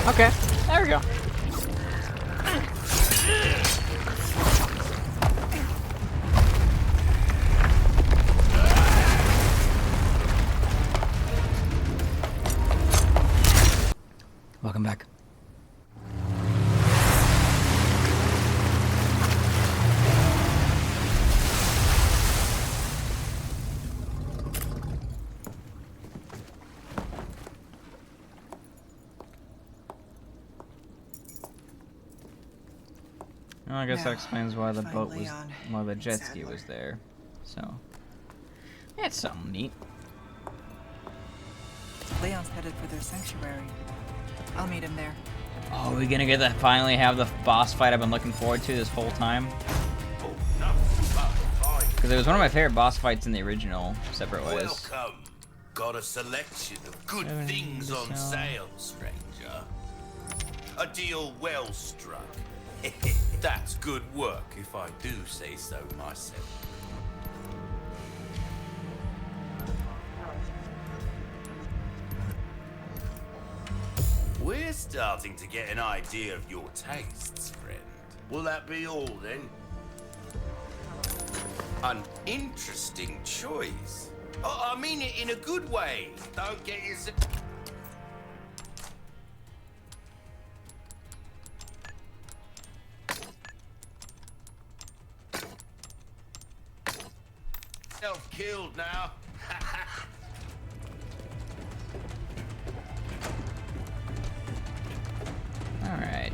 Okay, there we go. Welcome back. Well, I guess that explains why the boat was, why the jet ski was there. So, yeah, it's something neat. Leon's headed for their sanctuary. I'll meet him there. Oh, are we gonna get to finally have the boss fight I've been looking forward to this whole time? Because it was one of my favorite boss fights in the original Separate Ways. Welcome. Got a selection of good things on sale, stranger. A deal well struck. That's good work, if I do say so myself. We're starting to get an idea of your tastes, friend. Will that be all, then? An interesting choice. Oh, I mean it in a good way. Don't get yourself... Self-killed now. All right.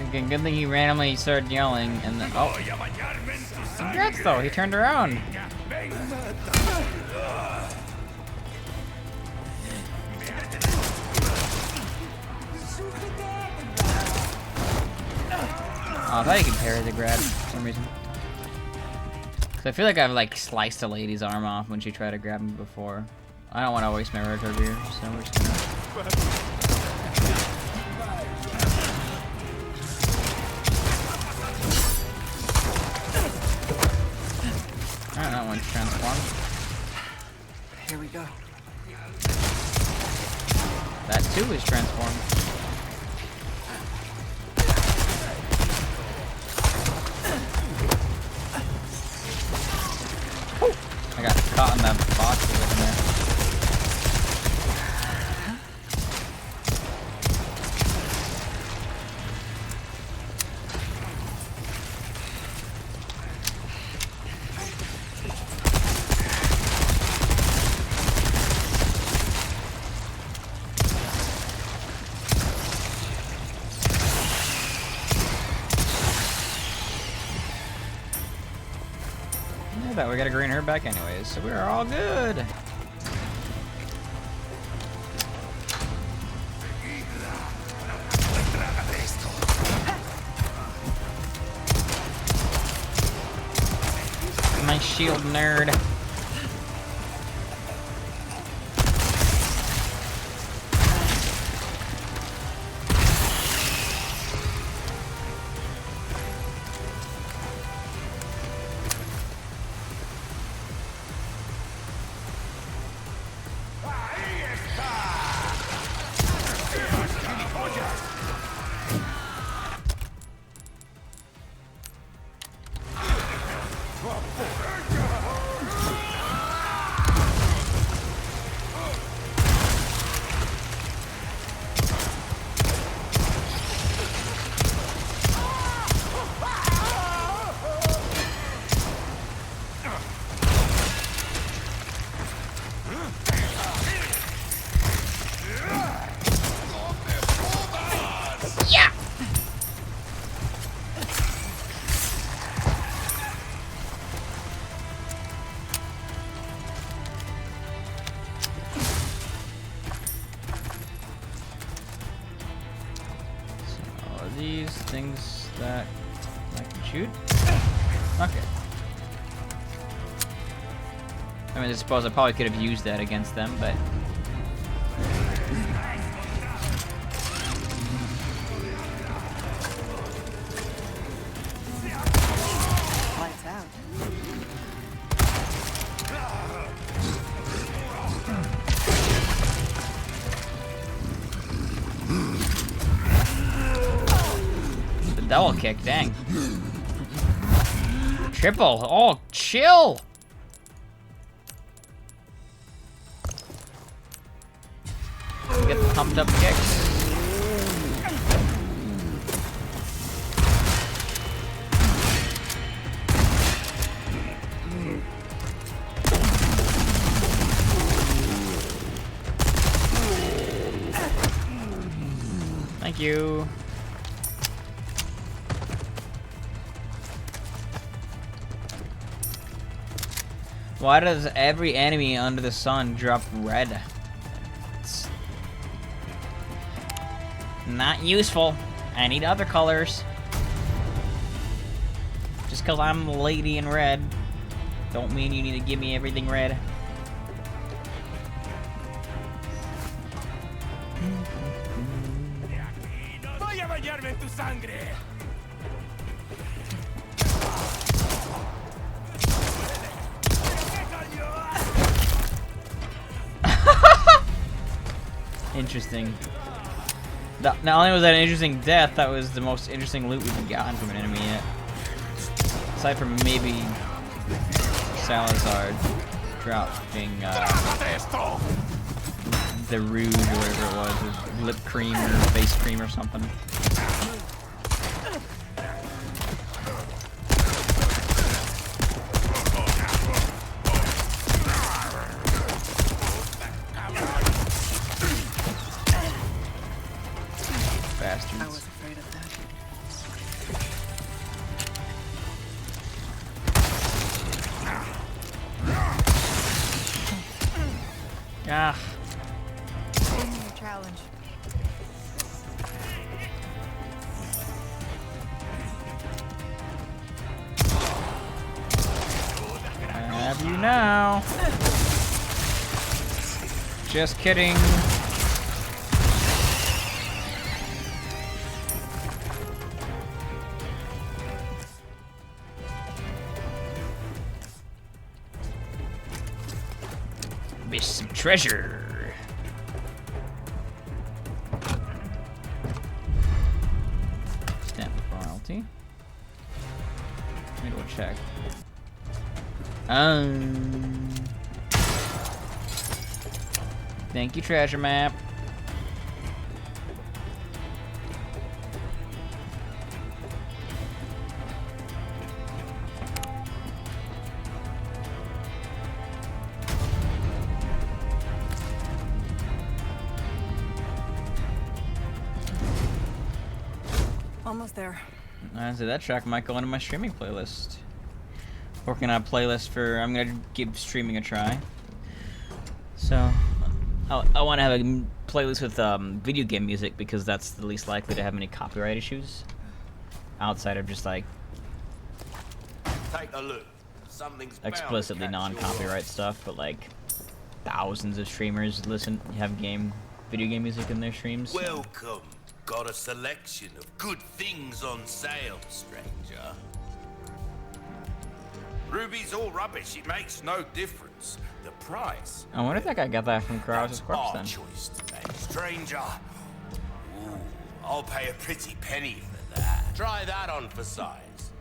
Again, good thing he randomly started yelling, and then oh, congrats though, he turned around. Oh, I thought you could parry the grab for some reason. Cause I feel like I've like sliced a lady's arm off when she tried to grab me before. I don't want to waste my rage over here, so we're just gonna... Alright, that one's transformed. Here we go. That too is transformed. I got caught in that box over there. But we got a green herb back anyways, so we're all good. My shield nerd. These things that I can shoot? Okay. I mean, I suppose I probably could have used that against them, but... Lights out. kick, dang. Triple, oh, chill! Get the pumped up kicks. Thank you. Why does every enemy under the sun drop red? It's not useful. I need other colors. Just because I'm lady in red, don't mean you need to give me everything red. Voy a bañarme en tu sangre. Interesting. Not only was that an interesting death, that was the most interesting loot we've gotten from an enemy yet. Aside from maybe Salazar dropping the rouge or whatever it was, lip cream or face cream or something. Bastards. I was afraid of that. Ah. Give me a challenge. I have you now. Just kidding. Missed some treasure. Stamp of royalty. Let me go check. Thank you, treasure map. Almost there. So that track might go into my streaming playlist. Working on a playlist for, I'm gonna give streaming a try. So, I want to have a playlist with video game music because that's the least likely to have any copyright issues. Outside of just like Take a look. Something's bound to explicitly catch your non-copyright stuff, but like thousands of streamers have video game music in their streams. eye. Welcome. Got a selection of good things on sale, stranger. Ruby's all rubbish. It makes no difference. The price. I wonder if that guy got that from Krause's That's corpse our then. choice to make, stranger. Ooh, I'll pay a pretty penny for that. Try that on for size.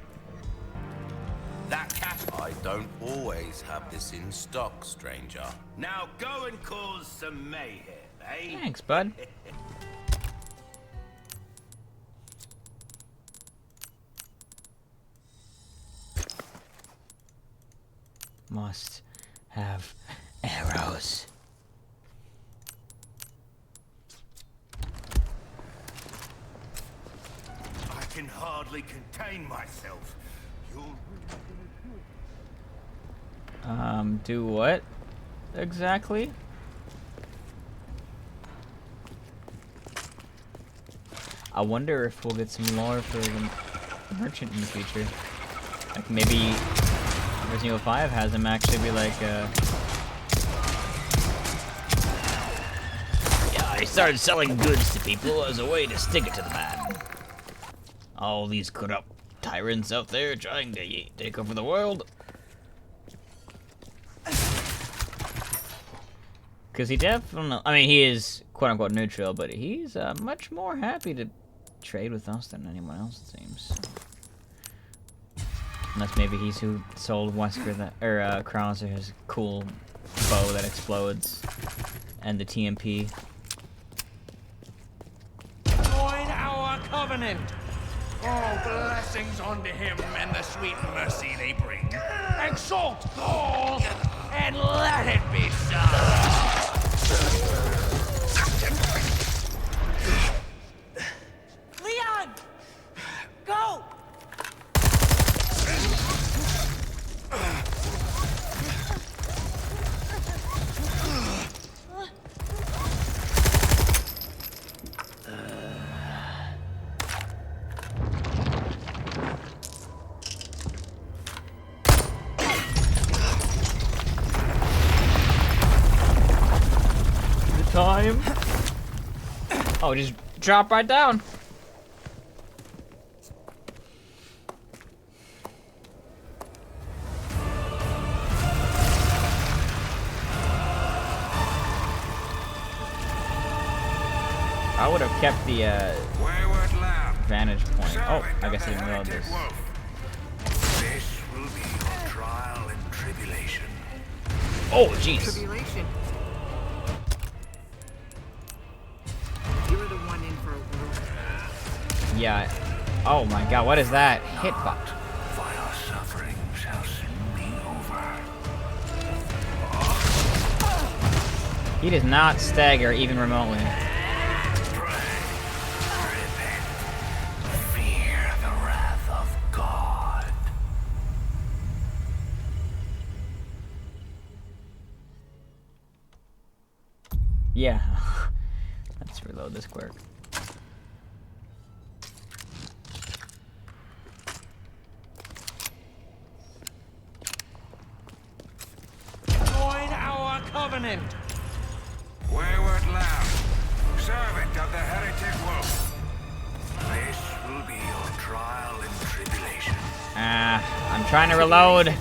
That cat. I don't always have this in stock, stranger. Now go and cause some mayhem, eh? Thanks, bud. Must have arrows. I can hardly contain myself. You'll Do what exactly? I wonder if we'll get some lore for the merchant in the future. Like maybe Resident Evil 5 has him actually be like, yeah, I started selling goods to people as a way to stick it to the man. All these corrupt tyrants out there trying to take over the world. Because he definitely, I mean, he is quote-unquote neutral, but he's much more happy to trade with us than anyone else, it seems. Unless maybe he's who sold Wesker that, or Krauser his cool bow that explodes, and the TMP. Join our covenant. All blessings unto him and the sweet mercy they bring. Exalt Gaul, and let it be so. Leon! Go! Time. Oh, just drop right down. I would have kept the vantage point. Oh, I guess I didn't reload this. This will be your trial and tribulation. Oh, jeez. Tribulation. You're the one in for a whirl. Yeah. Oh my god, what is that? Hitbot. For your suffering shall soon be over. He does not stagger even remotely. Fear the wrath of God. Yeah. Let's reload this quick. Join our covenant. Wayward lamb, servant of the heretic wolf. This will be your trial and tribulation. I'm trying to reload.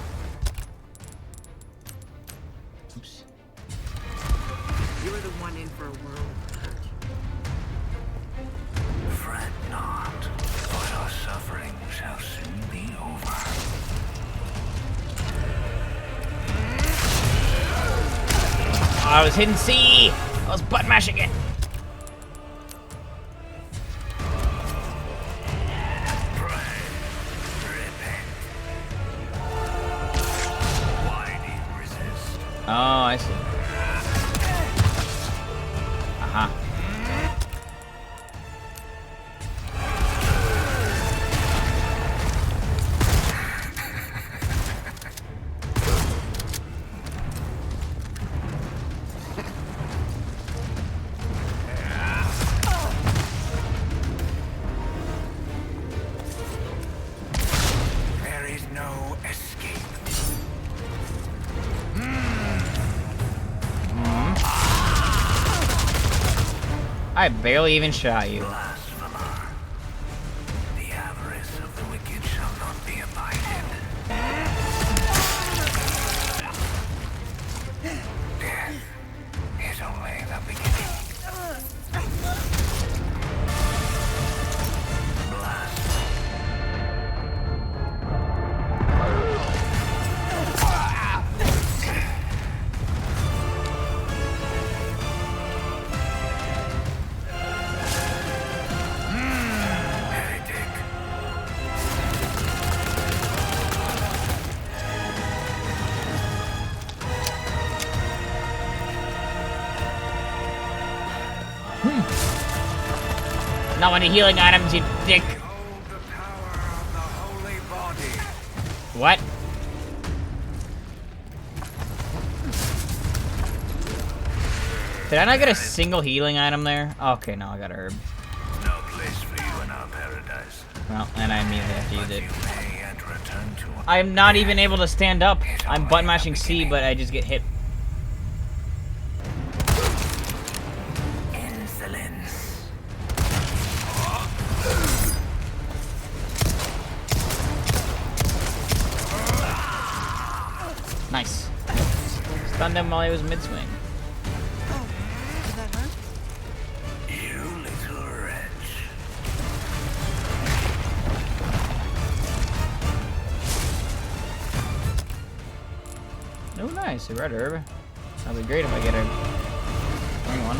Oops. You're the one in for a whirl. Fret not, for your suffering shall soon be over. I was hitting C. I was butt mashing it. Why do you resist? Oh, I see. Aha. There is no escape. I barely even shot you. Blasphemer. The avarice of the wicked shall not be abided. Death is only the beginning. Blasphemy. Heretic. Not any healing items, you dick. Behold the power of the holy body. What? Did I not get a single healing item there? Okay, no, I got a herb. No place for you in our paradise. Well, and I immediately have to use it. You may yet return to I am not even able to stand up. I'm button mashing C, but I just get hit. insolence. Nice. Stunned him while he was mid-swing. Oh, did that hurt? You little wretch. Oh, nice, a red herb. That'll be great if I get a green one.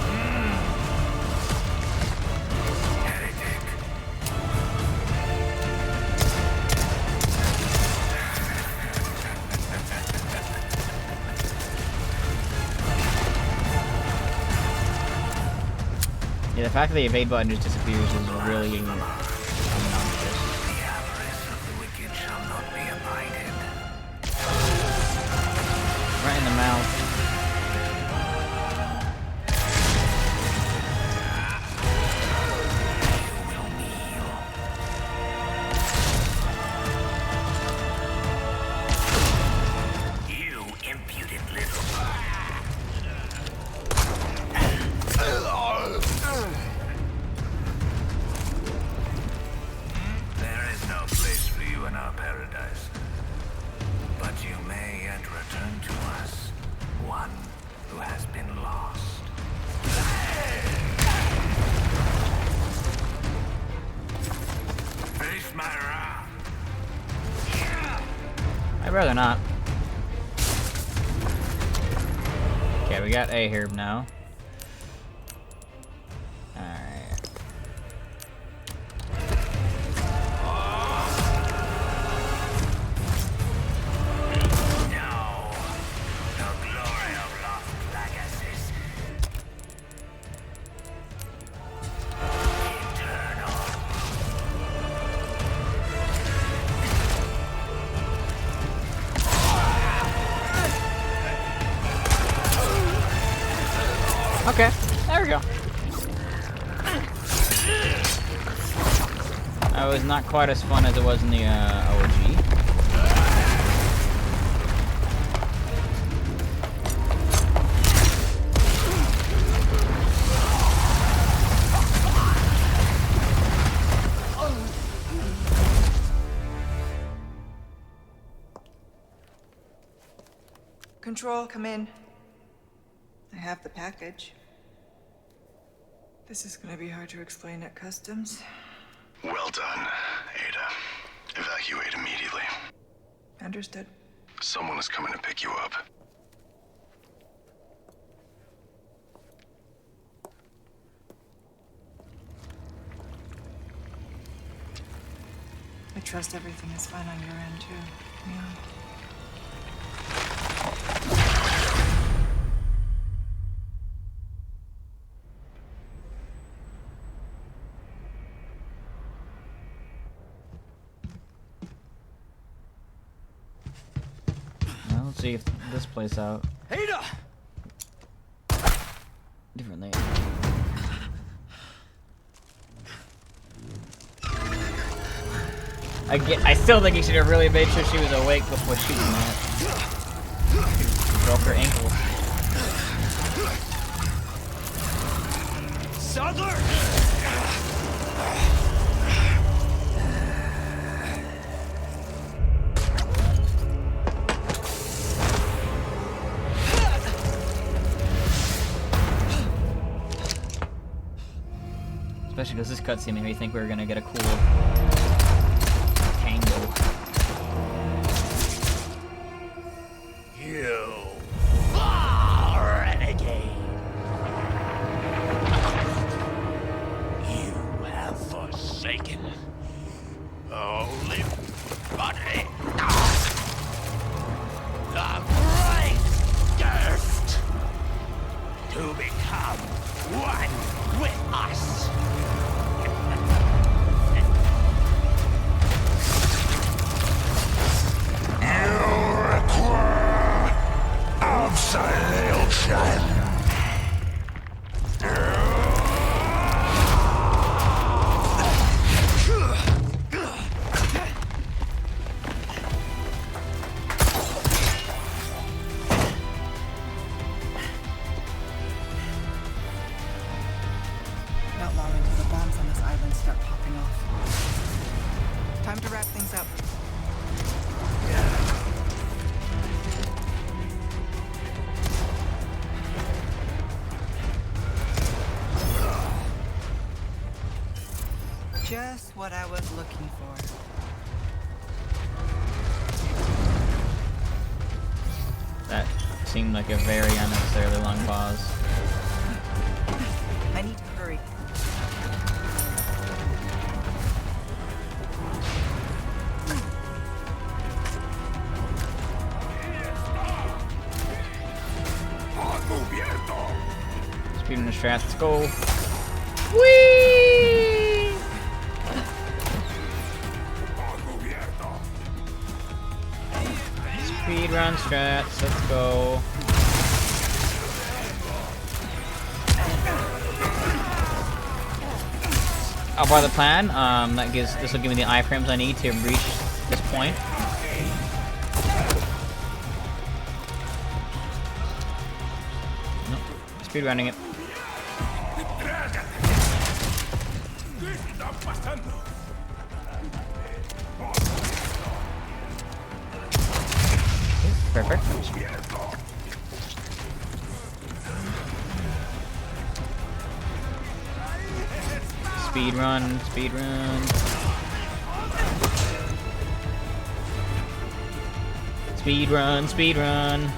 Yeah, the fact that the evade button just disappears is really obnoxious. The avarice of the wicked shall not be abided. Right in the mouth. You impudent little. There is no place for you in our paradise. But you may yet return to us, one who has been lost. Face my wrath. I'd rather not. Okay, we got a herb now. Alright. No. The glory of lost legacies. Eternal. Okay, there we go. That was not quite as fun as it was in the OG. Control, come in. I have the package. This is gonna be hard to explain at customs. Well done, Ada. Evacuate immediately. Understood. Someone is coming to pick you up. I trust everything is fine on your end, too. Yeah. Well, let's see if this plays out Ada! differently. I still think he should have really made sure she was awake before shooting that. She broke her ankle. Southern! Especially because this cutscene made me think we were gonna get a cool tango. You renegade! You have forsaken the holy body. The great gift to become one with us. Absolution. Not long until the bombs on this island start popping off. Time to wrap things up. Just what I was looking for. That seemed like a very unnecessarily long pause. I need to hurry. Speed in the strats, let's go. Whee! Speed run strats, let's go. I'll borrow the plan. This will give me the iframes I need to reach this point. Nope. Speed running it. Perfect. Speed run, speed run. Speed run, speed run.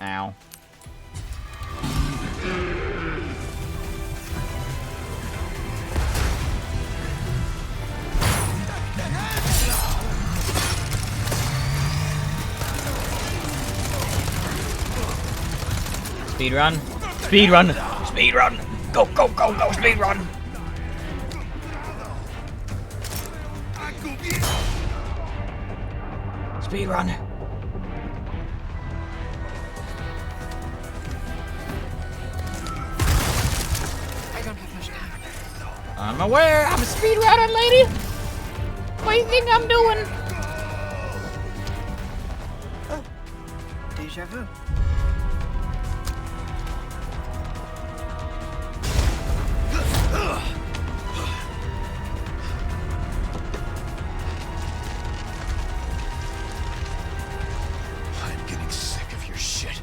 Ow. Speed run. Speed run. Speed run. Go, go, go, go. Speed run. Speed run. I don't have much time. I'm aware. I'm a speed runner, lady. What do you think I'm doing? Deja vu. I'm getting sick of your shit.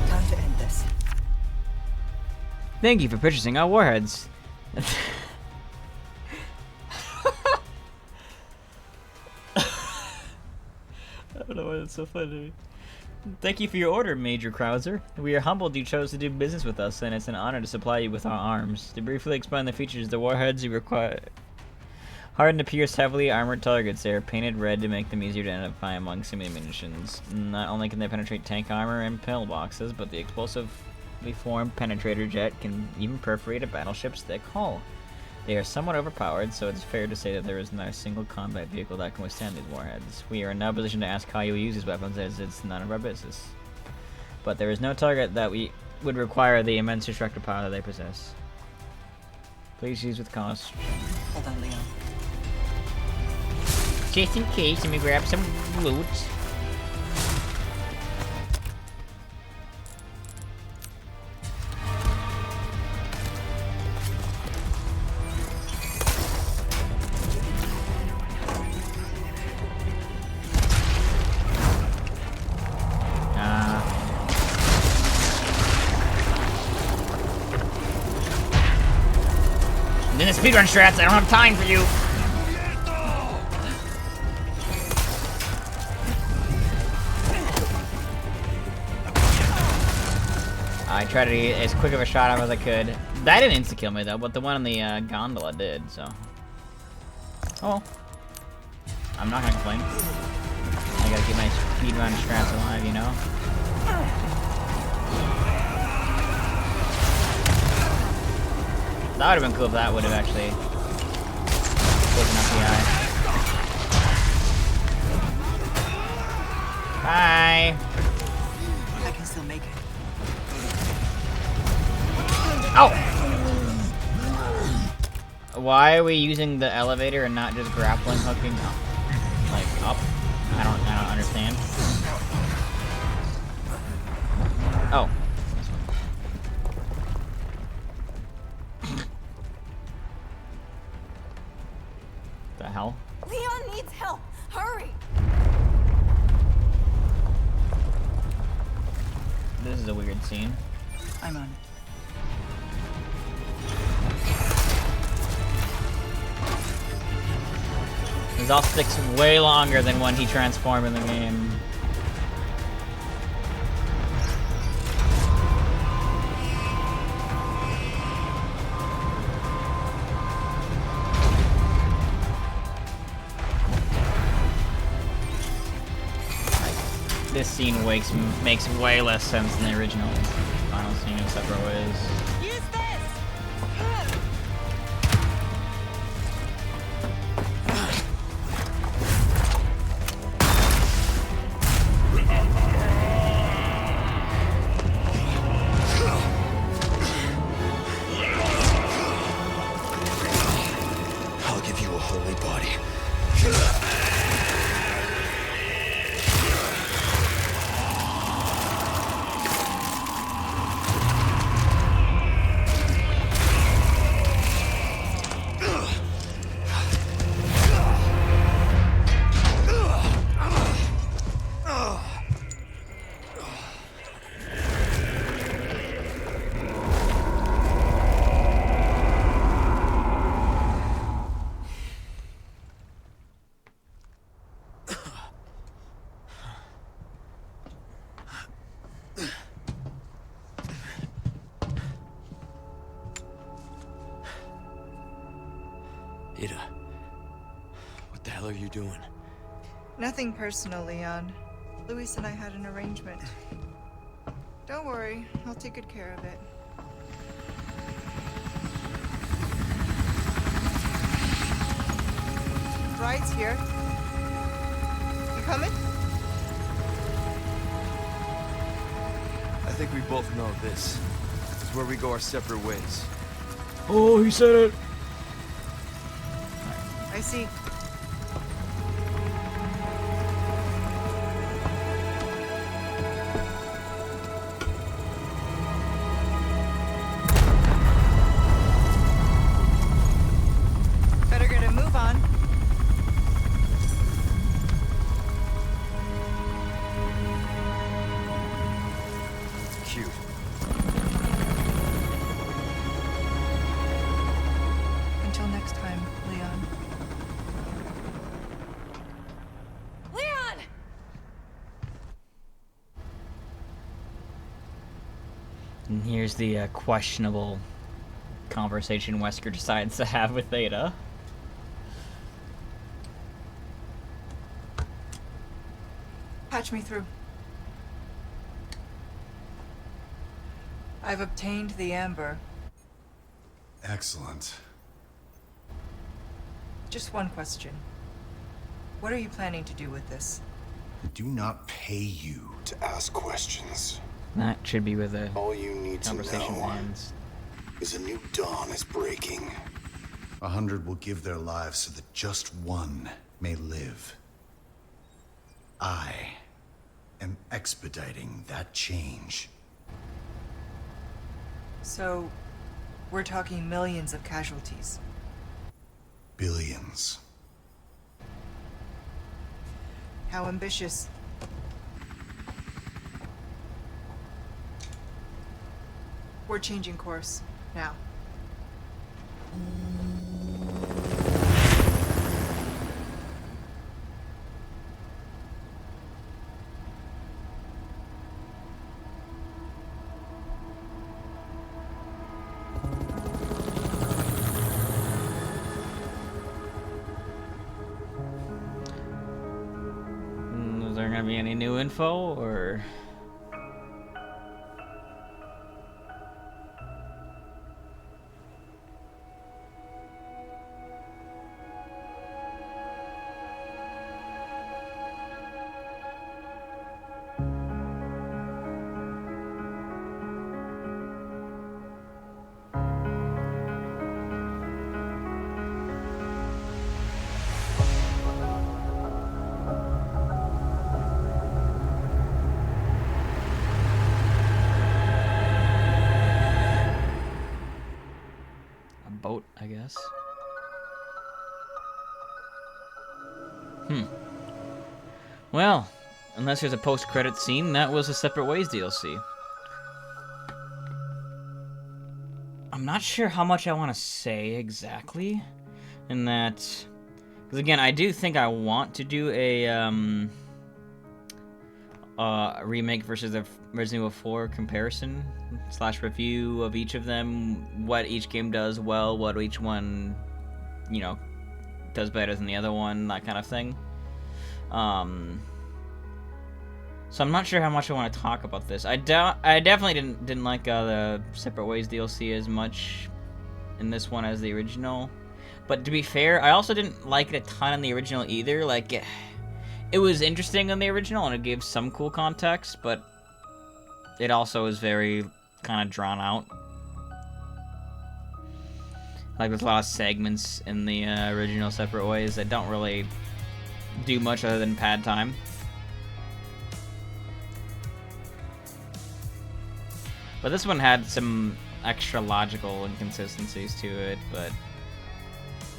Time to end this. Thank you for purchasing our warheads. I don't know why that's so funny to me. Thank you for your order, Major Krauser. We are humbled you chose to do business with us, and it's an honor to supply you with our arms. To briefly explain the features of the warheads, you require hardened to pierce heavily armored targets. They are painted red to make them easier to identify among similar munitions. Not only can they penetrate tank armor and pillboxes, but the explosively formed penetrator jet can even perforate a battleship's thick hull. They are somewhat overpowered, so it's fair to say that there is not a single combat vehicle that can withstand these warheads. We are in no position to ask how you use these weapons, as it's none of our business. But there is no target that we would require the immense destructive power that they possess. Please use with caution. Hold on, Leon. Just in case, let me grab some loot. And then the speedrun strats, I don't have time for you. I tried to get as quick of a shot as I could. That didn't insta-kill me though, but the one on the gondola did, so. Oh well. I'm not gonna complain. I gotta keep my speedrun strats alive, you know? That would have been cool if that would have actually taken up the eye. Bye! I can still make it. Ow! Why are we using the elevator and not just grappling hooking up? Like, up? I don't understand. Oh. This is a weird scene. I'm on it. This all sticks way longer than when he transformed in the game. This scene makes way less sense than the original final scene of Separate Ways. Use this! I'll give you a holy body. Ada, what the hell are you doing? Nothing personal, Leon. Luis and I had an arrangement. Don't worry, I'll take good care of it. Ride's here. You coming? I think we both know this is where we go our separate ways. Oh, he said it. I see. Better get a move on. Cute. Until next time, Leon. Leon! And here's the questionable conversation Wesker decides to have with Ada. Patch me through. I've obtained the amber. Excellent. Just one question. What are you planning to do with this? I do not pay you to ask questions. That should be where the All you need to conversation know ends. is a new dawn is breaking. 100 will give their lives so that just one may live. I am expediting that change. So, we're talking millions of casualties. Billions. How ambitious. We're changing course now. Is there gonna be any new info, or? Boat, I guess. Well, unless there's a post-credit scene, that was a Separate Ways DLC. I'm not sure how much I want to say exactly in that, because again, I do think I want to do a remake versus the Resident Evil 4 comparison / review of each of them, what each game does well, what each one, you know, does better than the other one, that kind of thing. So I'm not sure how much I want to talk about this. I definitely didn't like the Separate Ways DLC as much in this one as the original. But to be fair, I also didn't like it a ton in the original either. Like, it was interesting in the original and it gave some cool context, but it also was very kind of drawn out. Like, there's a lot of segments in the original Separate Ways that don't really do much other than pad time. But this one had some extra logical inconsistencies to it, but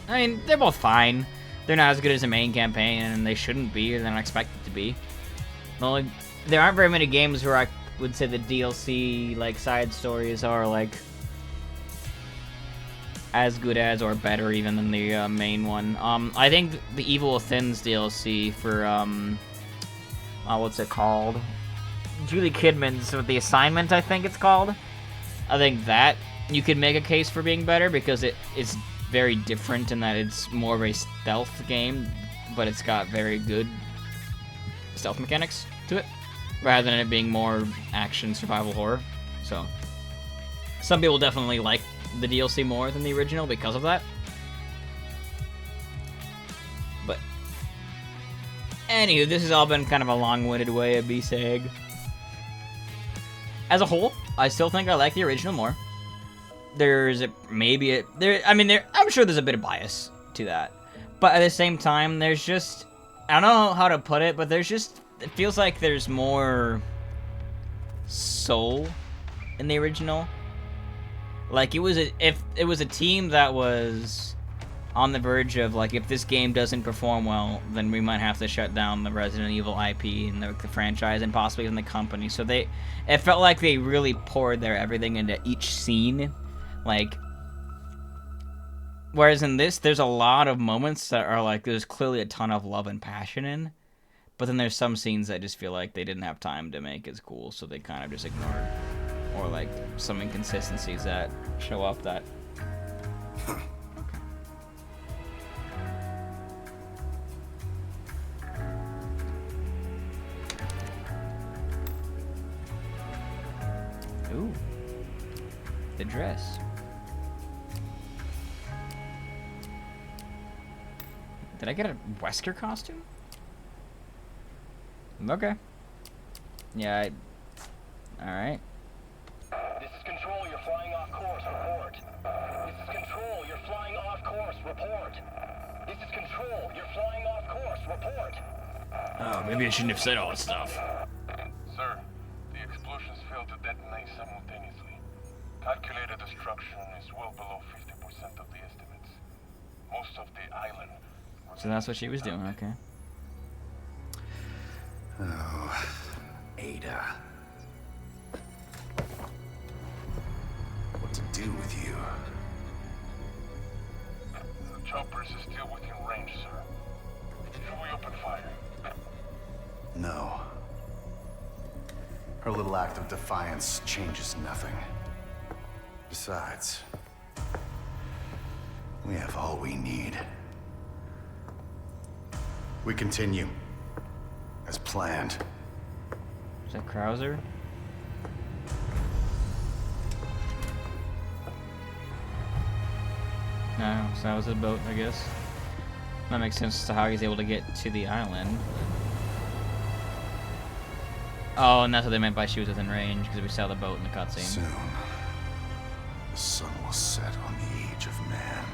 I mean, they're both fine. They're not as good as the main campaign, and they shouldn't be, or they're not expected to be. There aren't very many games where I would say the DLC, like, side stories are, like, as good as or better even than the main one. I think the Evil Within's DLC for, what's it called? Julie Kidman's with The Assignment, I think it's called. I think that you could make a case for being better because it's very different in that it's more of a stealth game, but it's got very good stealth mechanics to it, rather than it being more action survival horror. So, some people definitely like the DLC more than the original because of that. But, anywho, this has all been kind of a long-winded way of me saying, as a whole, I still think I like the original more. There's I'm sure there's a bit of bias to that. But at the same time, there's just, I don't know how to put it, but it feels like there's more soul in the original. Like, if it was a team that was on the verge of, like, if this game doesn't perform well, then we might have to shut down the Resident Evil IP and the franchise and possibly even the company. So it felt like they really poured their everything into each scene. Like, whereas in this, there's a lot of moments that are like, there's clearly a ton of love and passion in, but then there's some scenes that just feel like they didn't have time to make as cool, so they kind of just ignored. Or like some inconsistencies that show up that ooh, the dress. Did I get a Wesker costume? Okay. Yeah, alright. This is Control, you're flying off course, report. This is Control, you're flying off course, report. This is Control, you're flying off course, report. Oh, maybe I shouldn't have said all this stuff. Sir, the explosions failed to detonate simultaneously. Calculated destruction is well below 50% of the estimates. Most of the island. So that's what she was doing, okay. Oh, Ada. What to do with you? The choppers is still within range, sir. Should we open fire? No. Her little act of defiance changes nothing. Besides, we have all we need. We continue. As planned. Is that Krauser? No, so that was a boat, I guess. That makes sense as to how he's able to get to the island. Oh, and that's what they meant by she was within range, because we saw the boat in the cutscene. Soon, the sun will set on the age of man.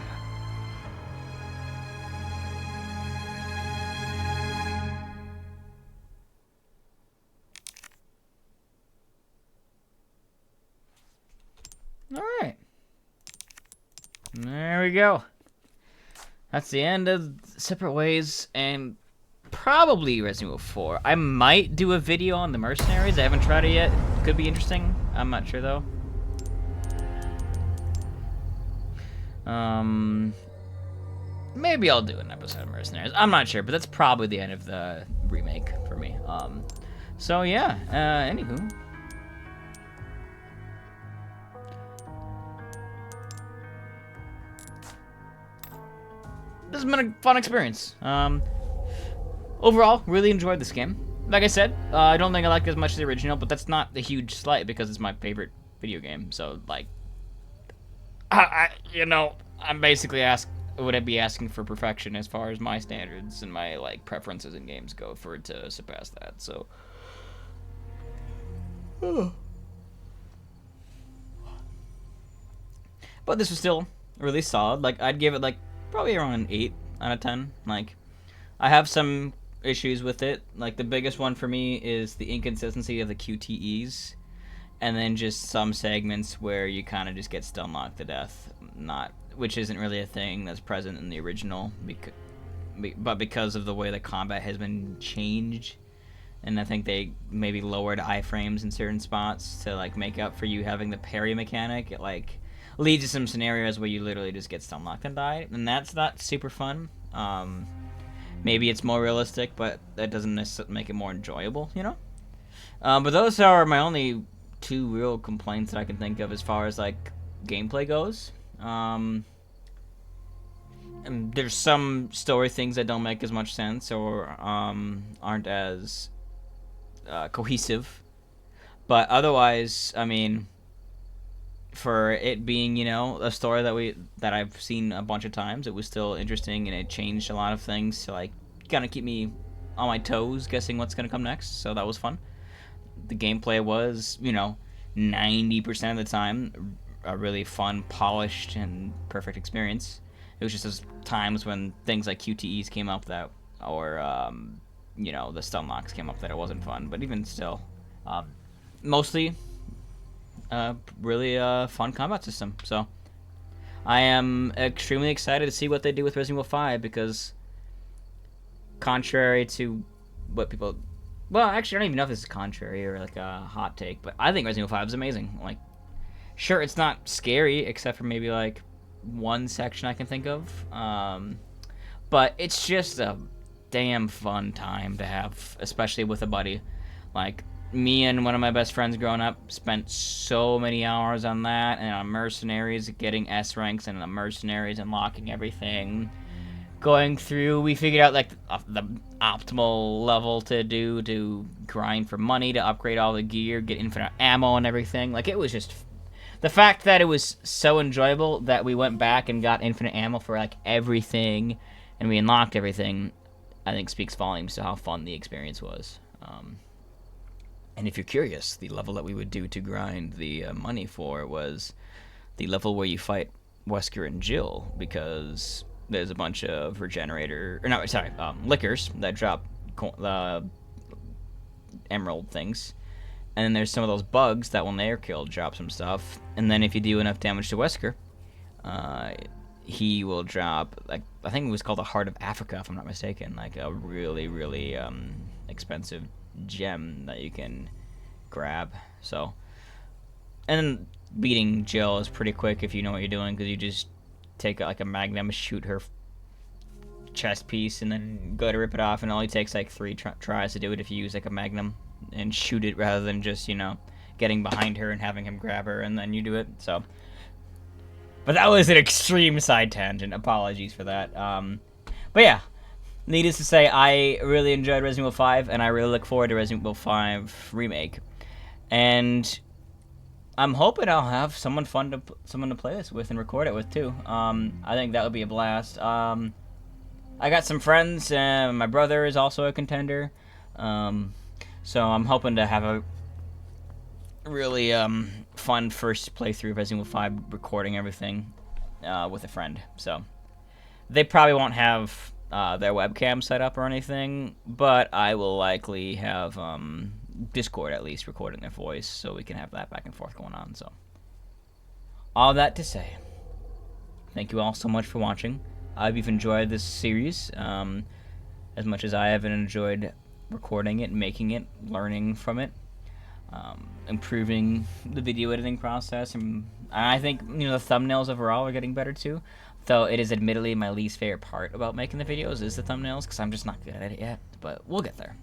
Alright. There we go. That's the end of Separate Ways and probably Resident Evil 4. I might do a video on the Mercenaries. I haven't tried it yet. Could be interesting. I'm not sure though. Maybe I'll do an episode of Mercenaries. I'm not sure, but that's probably the end of the remake for me. So yeah, anywho. This has been a fun experience. Overall, really enjoyed this game. Like I said, I don't think I liked it as much as the original, but that's not a huge slight because it's my favorite video game. So, like, I'm basically would I be asking for perfection as far as my standards and my, like, preferences in games go for it to surpass that, so. But this was still really solid. Like, I'd give it, like, probably around an 8 out of 10. Like, I have some issues with it. Like, the biggest one for me is the inconsistency of the QTEs. And then just some segments where you kind of just get stun locked to death. Which isn't really a thing that's present in the original. But because of the way the combat has been changed. And I think they maybe lowered iframes in certain spots to, like, make up for you having the parry mechanic. It, like, leads to some scenarios where you literally just get stun locked and die. And that's not super fun. Maybe it's more realistic, but that doesn't necessarily make it more enjoyable, you know? But those are my only 2 real complaints that I can think of as far as, like, gameplay goes. And there's some story things that don't make as much sense or aren't as cohesive. But otherwise, I mean, for it being, you know, a story that I've seen a bunch of times, it was still interesting and it changed a lot of things to, like, kind of keep me on my toes guessing what's going to come next. So that was fun. The gameplay was, you know, 90% of the time a really fun, polished, and perfect experience. It was just those times when things like QTEs came up that, or, you know, the stun locks came up that it wasn't fun. But even still, mostly really fun combat system. So I am extremely excited to see what they do with Resident Evil 5 because contrary to what people... Well, actually, I don't even know if this is contrary or, like, a hot take, but I think Resident Evil 5 is amazing. Like, sure, it's not scary, except for maybe, like, one section I can think of. But it's just a damn fun time to have, especially with a buddy. Like, me and one of my best friends growing up spent so many hours on that, and on Mercenaries, getting S ranks, and on Mercenaries, unlocking everything. Going through, we figured out, like, the optimal level to do to grind for money, to upgrade all the gear, get infinite ammo and everything. Like, it was just... The fact that it was so enjoyable that we went back and got infinite ammo for, like, everything, and we unlocked everything, I think speaks volumes to how fun the experience was. And if you're curious, the level that we would do to grind the money for was the level where you fight Wesker and Jill, because there's a bunch of lickers that drop emerald things. And then there's some of those bugs that when they are killed drop some stuff. And then if you do enough damage to Wesker, he will drop, like, I think it was called the Heart of Africa, if I'm not mistaken, like a really, really expensive gem that you can grab. So, and then beating Jill is pretty quick if you know what you're doing, because you just take like a magnum, shoot her chest piece, and then go to rip it off, and it only takes like 3 tries to do it if you use like a magnum and shoot it rather than just, you know, getting behind her and having him grab her and then you do it. So, but that was an extreme side tangent. Apologies for that. But yeah, needless to say, I really enjoyed Resident Evil 5, and I really look forward to Resident Evil 5 Remake. And I'm hoping I'll have someone to play this with and record it with too. I think that would be a blast. I got some friends, and my brother is also a contender. So I'm hoping to have a really fun first playthrough of Resident Evil 5, recording everything with a friend. So they probably won't have their webcam set up or anything, but I will likely have Discord at least recording their voice, so we can have that back and forth going on. So all that to say, thank you all so much for watching. I hope you've enjoyed this series as much as I have enjoyed recording it, making it, learning from it, improving the video editing process, and I think, you know, the thumbnails overall are getting better too. Though it is admittedly my least favorite part about making the videos is the thumbnails, because I'm just not good at it yet. But we'll get there.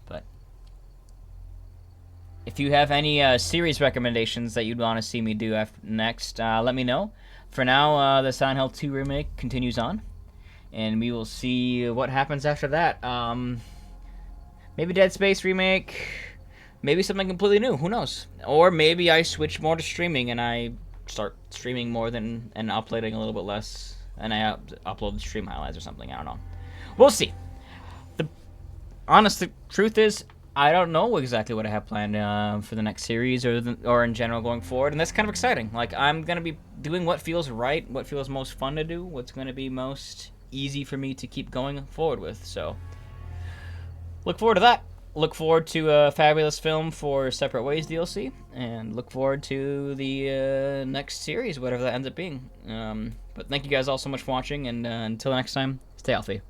But if you have any series recommendations that you'd want to see me do next, let me know. For now, the Silent Hill 2 remake continues on, and we will see what happens after that. Maybe Dead Space remake, maybe something completely new. Who knows? Or maybe I switch more to streaming and I start streaming more than and uploading a little bit less, and I upload stream highlights or something. I don't know. We'll see. The honest truth is, I don't know exactly what I have planned for the next series or in general going forward, and that's kind of exciting. Like, I'm gonna be doing what feels right, what feels most fun to do, what's gonna be most easy for me to keep going forward with. So, look forward to that. Look forward to a fabulous film for Separate Ways DLC, and look forward to the next series, whatever that ends up being. But thank you guys all so much for watching, and until next time, stay healthy.